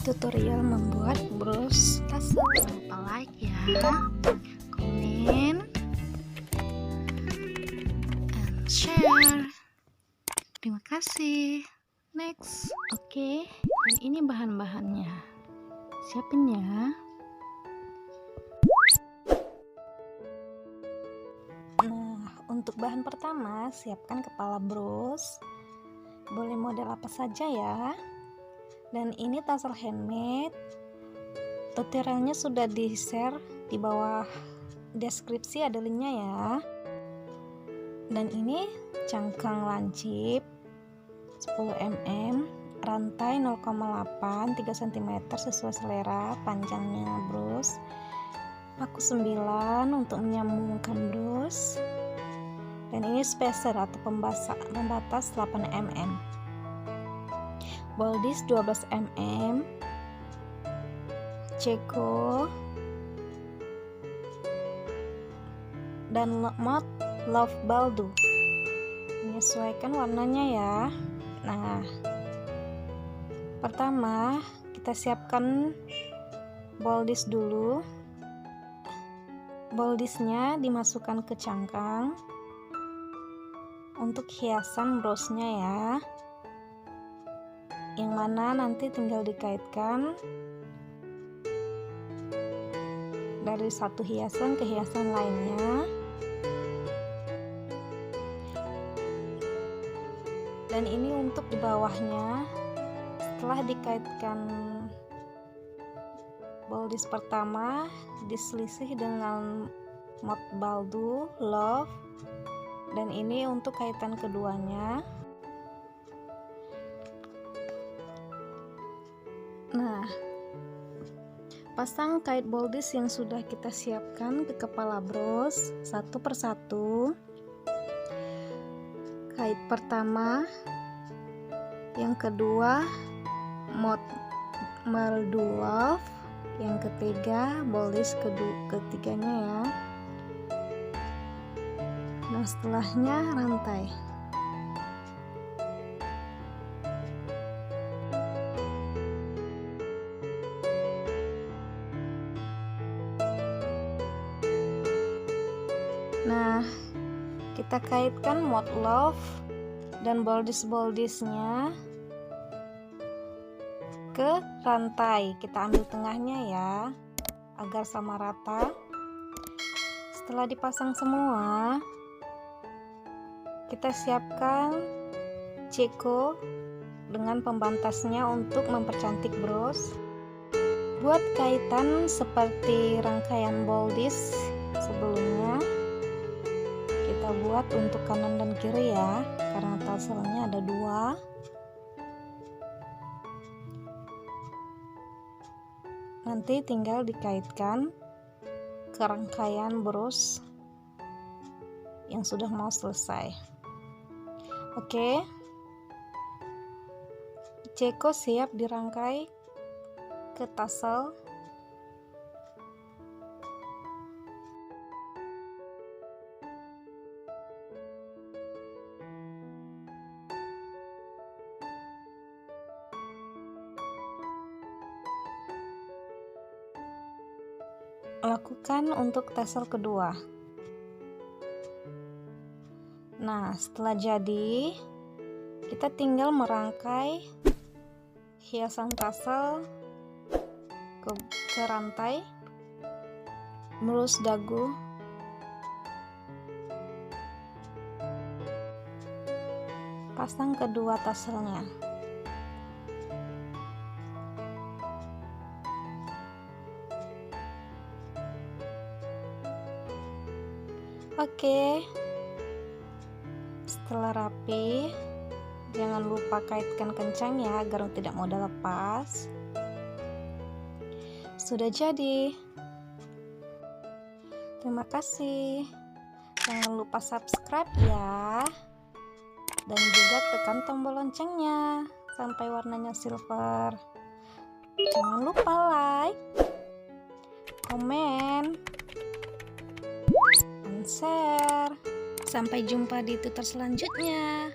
tutorial membuat bros tassel. Jangan lupa like ya, komen, and share. Terima kasih. Next. Oke, dan ini bahan-bahannya. Siapin ya. Nah, untuk bahan pertama, siapkan kepala bros. Boleh model apa saja ya. Dan ini tassel handmade. Tutorialnya sudah di-share di bawah deskripsi, ada linknya ya. Dan ini cangkang lancip 10 mm, rantai 0,8 3 cm sesuai selera panjangnya bros. Paku 9 untuk menyambungkan bros. Dan ini spacer atau pembatas 8 mm. Boldis 12 mm, Ceko, dan mod Love Baldu. Menyesuaikan warnanya ya. Nah, pertama kita siapkan boldis dulu. Boldisnya dimasukkan ke cangkang untuk hiasan brosnya ya, yang mana nanti tinggal dikaitkan dari satu hiasan ke hiasan lainnya. Dan ini untuk di bawahnya, setelah dikaitkan boldis pertama, diselisih dengan mod baldu love, dan ini untuk kaitan keduanya. Nah, pasang kait boldis yang sudah kita siapkan ke kepala bros satu persatu. Kait pertama, yang kedua mod baldu love, yang ketiga boldis ketiganya ya. Nah, setelahnya rantai. Nah, kita kaitkan mod love dan boldis-boldisnya ke rantai. Kita ambil tengahnya ya, agar sama rata. Setelah dipasang semua, kita siapkan Ceko dengan pembantasnya untuk mempercantik bros. Buat kaitan seperti rangkaian boldis sebelumnya, kita buat untuk kanan dan kiri ya, karena tasselnya ada dua. Nanti tinggal dikaitkan ke rangkaian bros yang sudah mau selesai. Oke, Ceko siap dirangkai ke tassel. Lakukan untuk tassel kedua. Nah, setelah jadi, kita tinggal merangkai hiasan tassel ke rantai, melus dagu, pasang kedua tasselnya. Oke, setelah rapi, jangan lupa kaitkan kencang ya, agar tidak mudah lepas. Sudah jadi. Terima kasih. Jangan lupa subscribe ya, dan juga tekan tombol loncengnya sampai warnanya silver. Jangan lupa like, komen, share. Sampai jumpa di tutor selanjutnya.